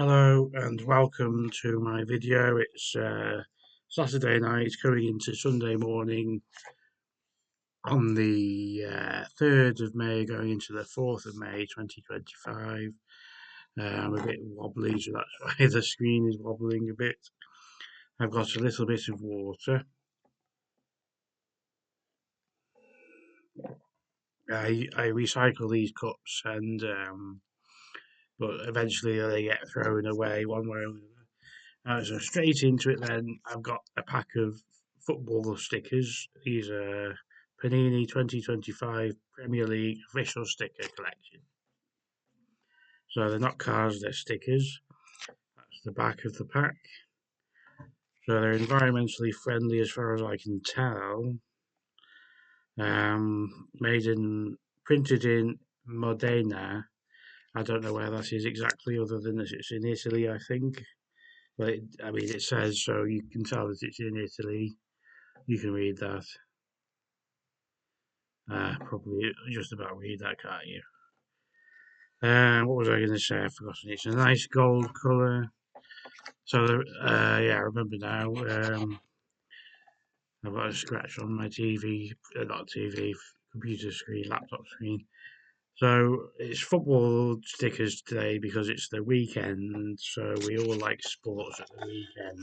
Hello and welcome to my video. It's Saturday night coming into Sunday morning on the 3rd of May going into the 4th of May 2025. I'm a bit wobbly, so that's why the screen is wobbling a bit. I've got a little bit of water. I recycle these cups and but eventually they get thrown away one way or another. So straight into it then, I've got a pack of football stickers. These are Panini 2025 Premier League official sticker collection. So they're not cards, they're stickers. That's the back of the pack. So they're environmentally friendly as far as I can tell. Printed in Modena. I don't know where that is exactly, other than that it's in Italy, I think. But it says so. You can tell that it's in Italy. You can read that. Probably just about read that, can't you? What was I going to say? I've forgotten. It's a nice gold colour. So, yeah, I remember now. I've got a scratch on my TV, not TV, computer screen, laptop screen. So it's football stickers today because it's the weekend. So we all like sports at the weekend.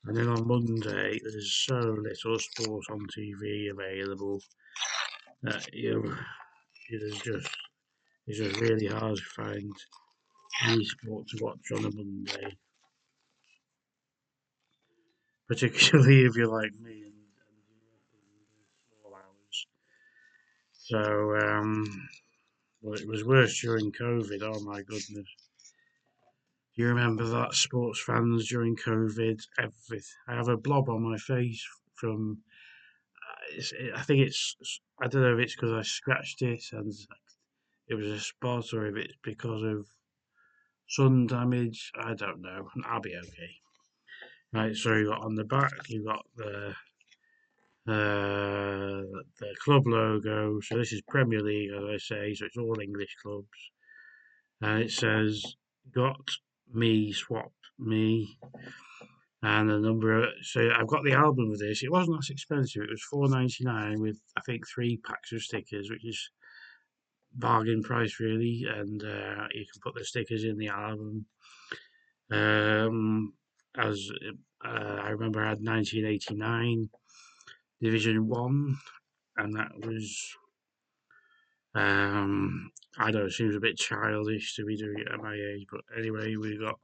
And then on Monday, there's so little sport on TV available that it's just really hard to find any sport to watch on a Monday, particularly if you're like me and you're up in the small hours. So, well, it was worse during COVID. Oh my goodness. Do you remember that, sports fans, during COVID? I have a blob on my face from. I think it's. I don't know if it's because I scratched it and it was a spot, or if it's because of sun damage. I don't know. I'll be okay. Right, so you got on the back, you got the club logo. So this is Premier League, as I say, so it's all English clubs, and it says "Got me, swap me," and a number. So I've got the album of this. It wasn't that expensive. It was £4.99 with I think 3 packs of stickers, which is bargain price really, and you can put the stickers in the album. As I remember, I had 1989 Division One, and that was I know it seems a bit childish to be doing it at my age, but anyway, we got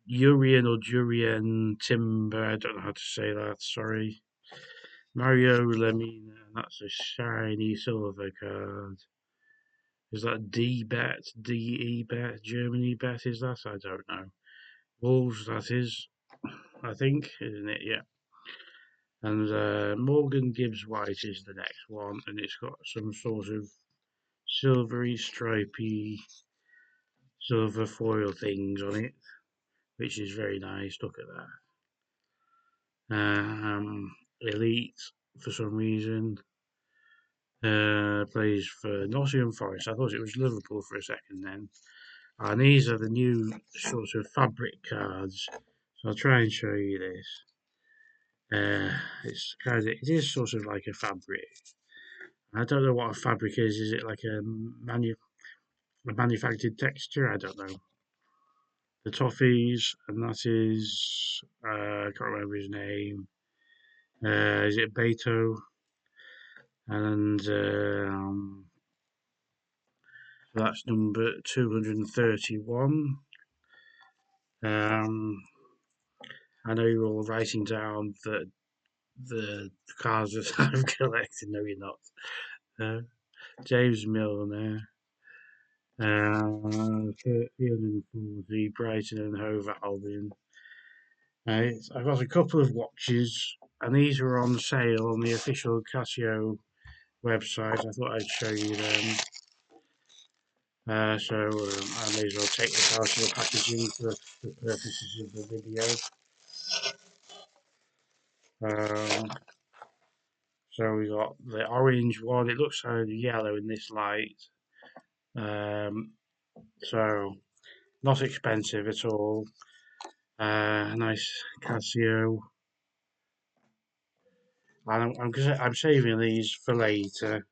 Urian or Jurien Timber. I don't know how to say that. Sorry, Mario Lemina. That's a shiny silver card. Is that D bet? DE bet? Germany bet? Is that? I don't know. Wolves. That is. I think, isn't it? Yeah. And Morgan Gibbs White is the next one, and it's got some sort of silvery, stripy, silver foil things on it, which is very nice. Look at that. Elite, for some reason, plays for Nottingham Forest. I thought it was Liverpool for a second then. And these are the new sort of fabric cards. So I'll try and show you this. It is sort of like a fabric. I don't know what a fabric is. Is it like a manufactured texture? I don't know. The Toffees, and that is I can't remember his name. Is it Beto? And so that's number 231. I know you're all writing down the cars that I've collected. No, you're not. Uh, James Milner. 340 Brighton and Hove Albion. I've got a couple of watches, and these were on sale on the official Casio website. I thought I'd show you them. I may as well take this out of the packaging for the purposes of the video. Um, so we got the orange one. It looks kind of yellow in this light. So not expensive at all. Nice Casio. And I'm saving these for later.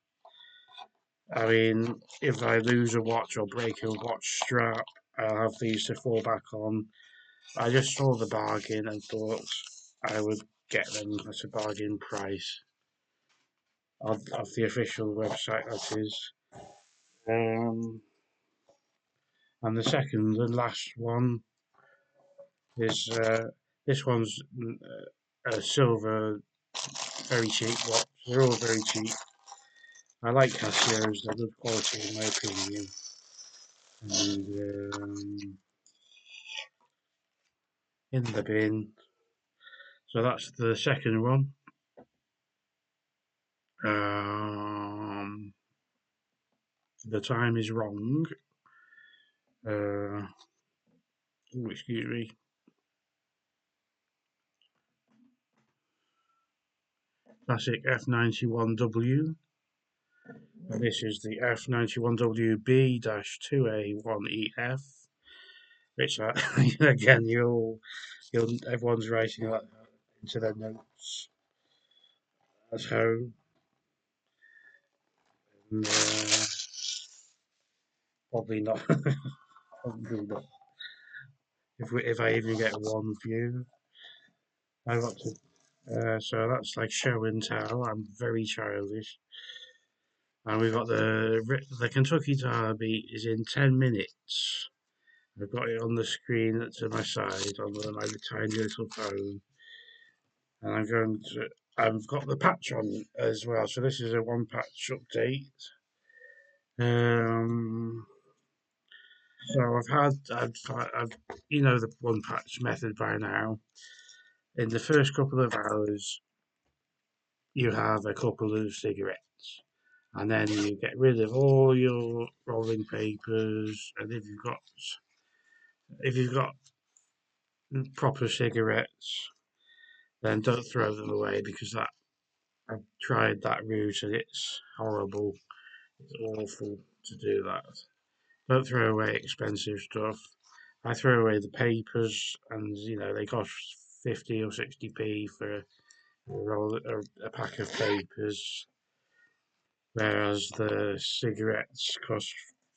I mean, if I lose a watch or break a watch strap, I'll have these to fall back on. I just saw the bargain and thought I would get them at a bargain price of the official website, that is. Um, and the second and last one is this one's a silver, very cheap watch. They're all very cheap. I like Casios, they're good quality in my opinion. And in the bin. So that's the second one. Um, the time is wrong. Excuse me. Classic F91W. And this is the F91WB-2A1EF. Which again, everyone's writing that into their notes at home. And, probably not. Probably not. If I even get one view, I got to. So that's like show and tell. I'm very childish. And we've got the Kentucky Derby is in 10 minutes. I've got it on the screen to my side on my tiny little phone, and I've got the patch on as well. So this is a one patch update. Um, so I've you know the one patch method by now. In the first couple of hours, you have a couple of cigarettes, and then you get rid of all your rolling papers. And if you've got proper cigarettes, then don't throw them away because I've tried that route and it's horrible. It's awful to do that. Don't throw away expensive stuff. I throw away the papers, and they cost 50 or 60p for a pack of papers, whereas the cigarettes cost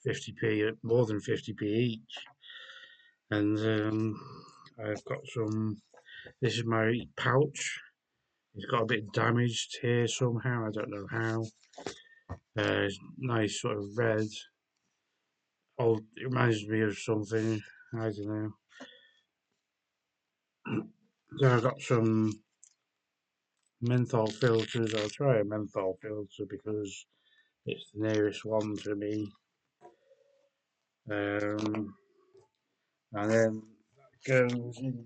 50p, more than 50p each. And I've got some. This is my pouch. It's got a bit damaged here somehow. I don't know how. Nice sort of red. Old. It reminds me of something. I don't know. So I've got some menthol filters. I'll try a menthol filter because it's the nearest one to me. And then that goes in.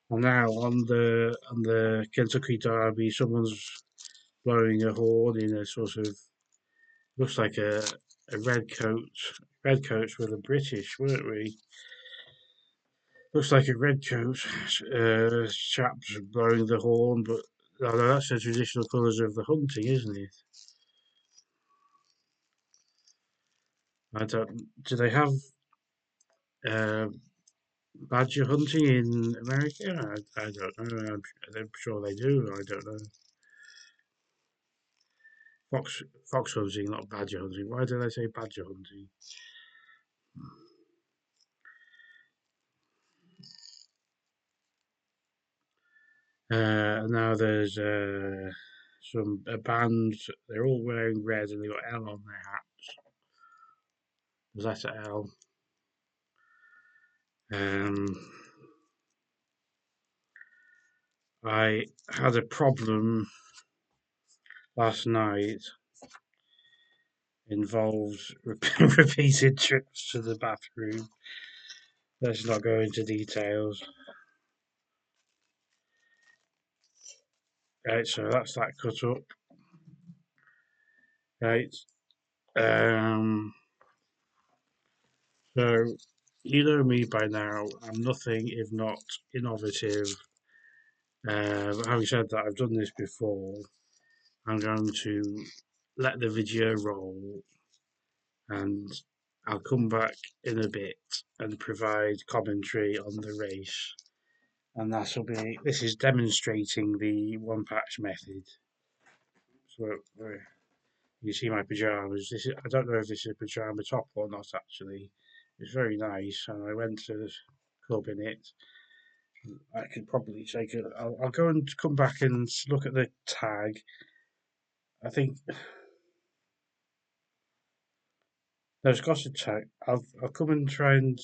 And now on the Kentucky Derby, someone's blowing a horn in a sort of looks like a red coat. Red coats were the British, weren't we? Looks like a red coat chap's blowing the horn, but that's the traditional colours of the hunting, isn't it? I don't. Do they have uh, badger hunting in America? I don't know. I'm sure they do. I don't know. Fox hunting, not badger hunting. Why did I say badger hunting? Now there's a band. They're all wearing red and they got L on their hats. Was that an L? Um, I had a problem last night. Involved repeated trips to the bathroom. Let's not go into details. Right, so that's that cut up. Right. Um, so you know me by now. I'm nothing if not innovative. But having said that, I've done this before. I'm going to let the video roll and I'll come back in a bit and provide commentary on the race. And this is demonstrating the one patch method. So you see my pajamas. I don't know if this is a pajama top or not actually. It's very nice, and I went to the club in it. I could probably take it. I'll go and come back and look at the tag. I think there's got a tag. I'll come and try and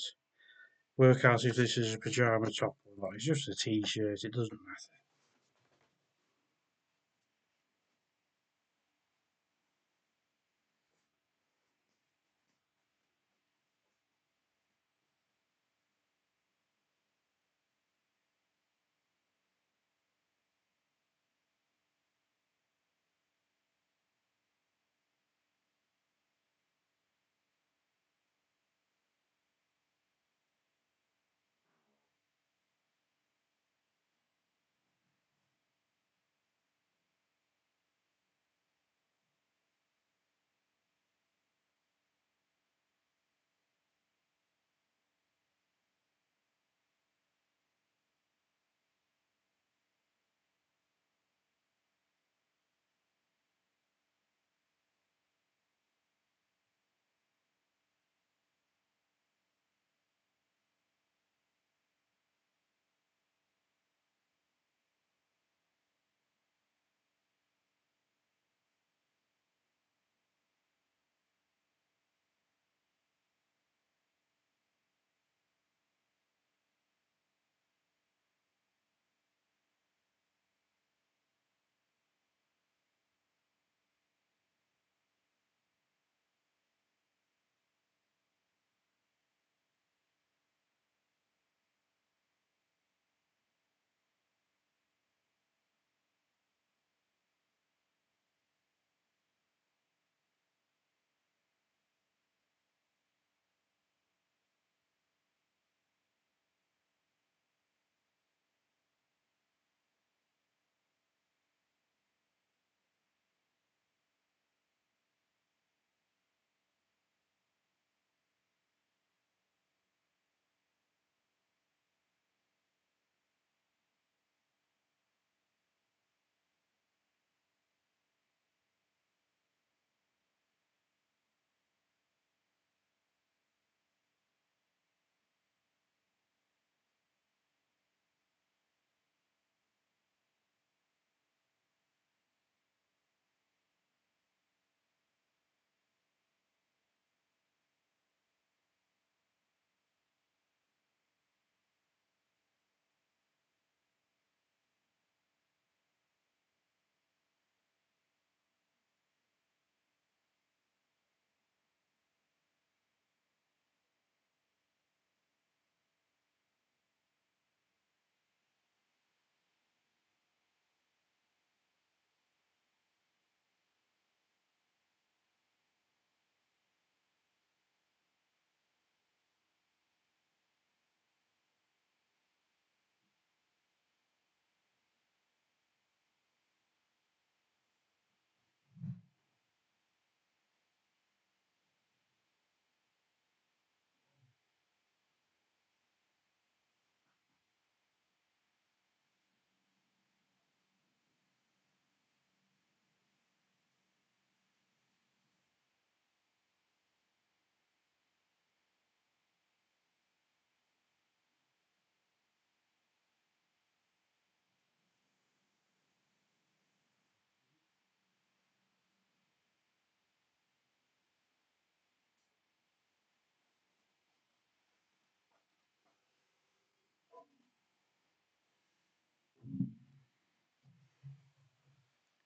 work out if this is a pajama top or not. It's just a t-shirt. It doesn't matter.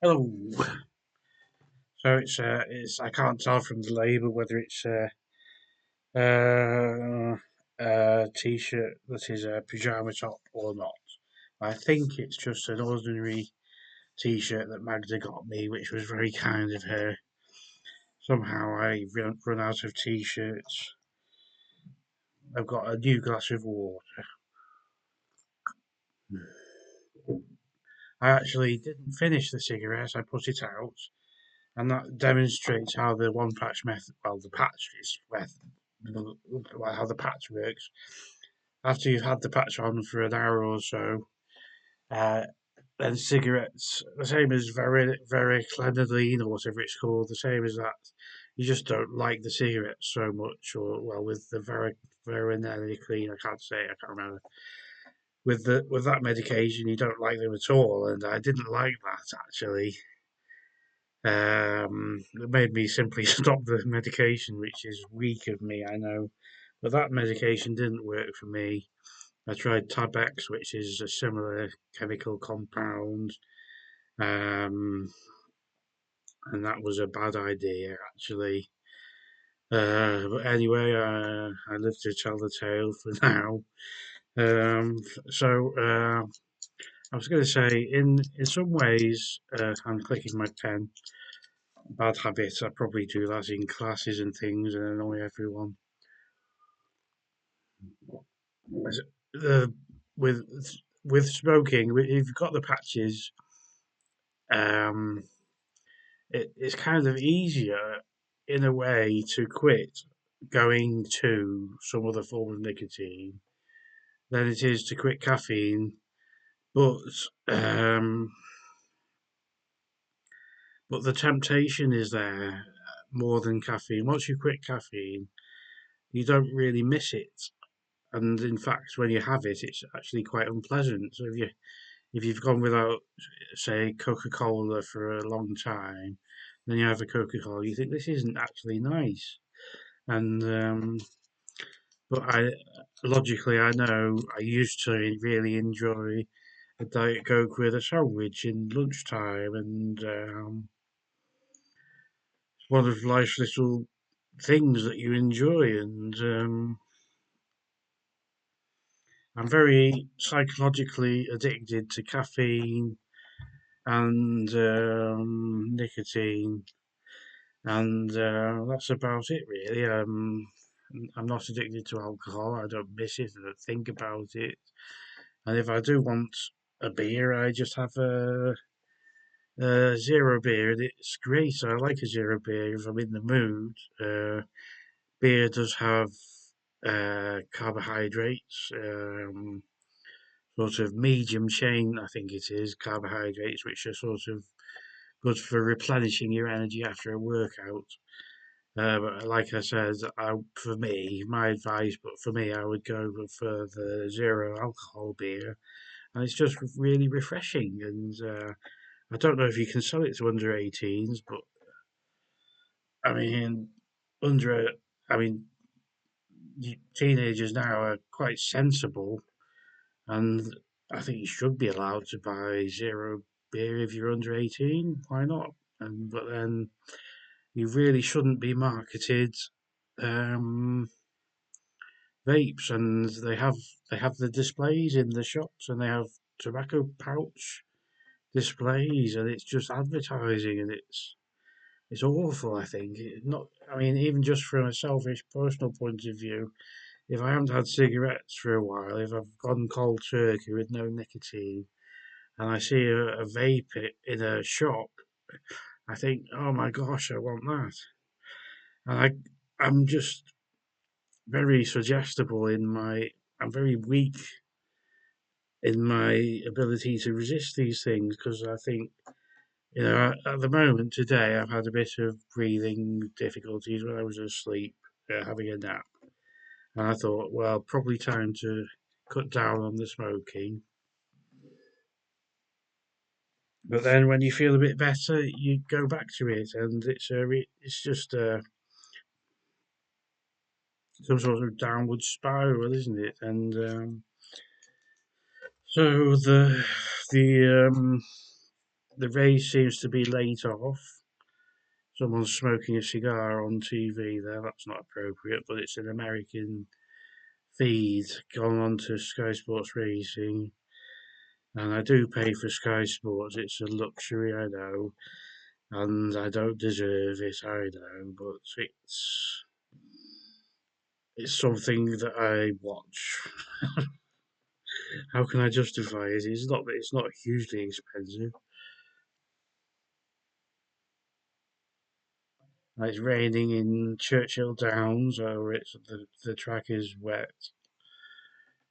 Hello. So it's I can't tell from the label whether it's a t-shirt that is a pajama top or not. I think it's just an ordinary t-shirt that Magda got me, which was very kind of her. Somehow I run out of t-shirts. I've got a new glass of water. I actually didn't finish the cigarette. I put it out and that demonstrates how the one patch method, well, the patch is how the patch works. After you've had the patch on for an hour or so, uh, then cigarettes, the same as very clenidine or whatever it's called, the same as that. You just don't like the cigarettes so much, or well, with the clean, I can't say it, I can't remember. With that medication, you don't like them at all, and I didn't like that actually. It made me simply stop the medication, which is weak of me, I know. But that medication didn't work for me. I tried Tabex, which is a similar chemical compound, um, and that was a bad idea, actually. But anyway, I live to tell the tale for now. So I was going to say, in some ways, I'm clicking my pen. Bad habit. I probably do that in classes and things and annoy everyone. The with with smoking, if you've got the patches, um, it's kind of easier in a way to quit going to some other form of nicotine than it is to quit caffeine. But um, but the temptation is there more than caffeine. Once you quit caffeine, you don't really miss it. And in fact, when you have it, it's actually quite unpleasant. So if you've gone without, say, Coca Cola for a long time, then you have a Coca Cola, you think this isn't actually nice. And but I logically I know I used to really enjoy a Diet Coke with a sandwich in lunchtime, and it's one of life's little things that you enjoy. And I'm very psychologically addicted to caffeine and nicotine, and that's about it really. I'm not addicted to alcohol. I don't miss it. I don't think about it. And if I do want a beer, I just have a zero beer, and it's great. I like a zero beer if I'm in the mood. Beer does have carbohydrates, sort of medium chain, I think it is, carbohydrates, which are sort of good for replenishing your energy after a workout. But like I said, for me, my advice, but for me, I would go for the zero alcohol beer, and it's just really refreshing. And I don't know if you can sell it to under 18s, but I mean, under, I mean, teenagers now are quite sensible, and I think you should be allowed to buy zero beer if you're under 18. Why not? And but then you really shouldn't be marketed um, vapes, and they have the displays in the shops, and they have tobacco pouch displays, and it's just advertising, and it's awful. I think not. I mean, even just from a selfish personal point of view, if I haven't had cigarettes for a while, if I've gone cold turkey with no nicotine, and I see a vape in a shop, I think, oh my gosh, I want that. And I'm just very suggestible in I'm very weak in my ability to resist these things because I think, at the moment today, I've had a bit of breathing difficulties when I was asleep, having a nap. And I thought, well, probably time to cut down on the smoking. But then when you feel a bit better, you go back to it, and it's just some sort of downward spiral, isn't it? And so the race seems to be late off. Someone's smoking a cigar on TV there. That's not appropriate, but it's an American feed gone on to Sky Sports Racing. And I do pay for Sky Sports. It's a luxury, I know, and I don't deserve it, I know, but it's something that I watch. How can I justify it? It's not hugely expensive. And it's raining in Churchill Downs, or the track is wet.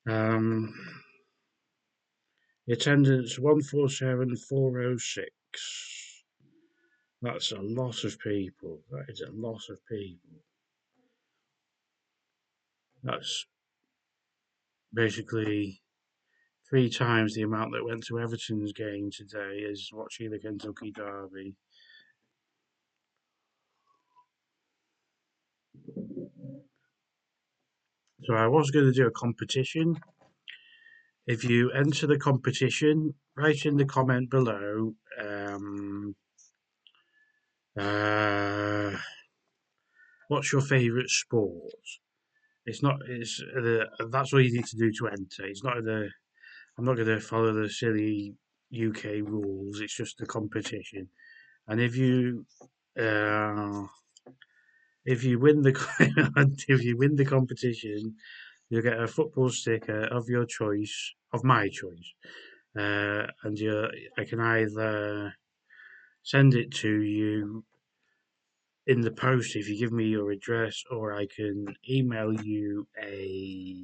Um, the attendance 147,406. That's a lot of people. That is a lot of people. That's basically 3 times the amount that went to Everton's game today as watching the Kentucky Derby. So I was going to do a competition. If you enter the competition, write in the comment below uh, what's your favourite sport. It's not. It's that's all you need to do to enter. It's not the. I'm not going to follow the silly UK rules. It's just a competition, and uh, if you win the if you win the competition, you'll get a football sticker of your choice, of my choice, and I can either send it to you in the post if you give me your address, or I can email you a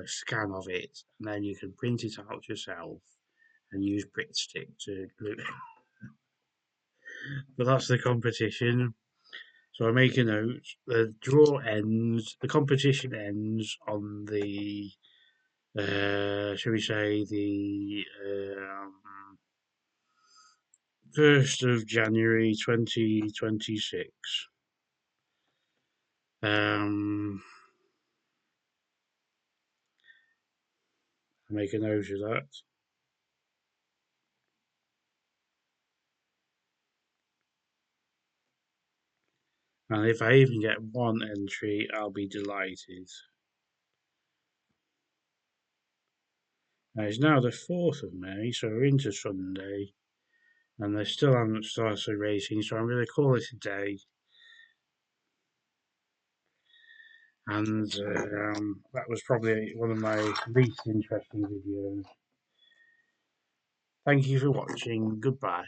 scan of it, and then you can print it out yourself and use Brit stick to glue it. But that's the competition. So I make a note. The competition ends on the, shall we say, the 1st of January 2026. I make a note of that. And if I even get one entry, I'll be delighted. Now, it's now the 4th of May, so we're into Sunday, and they still haven't started racing, so I'm going to call it a day. And that was probably one of my least interesting videos. Thank you for watching. Goodbye.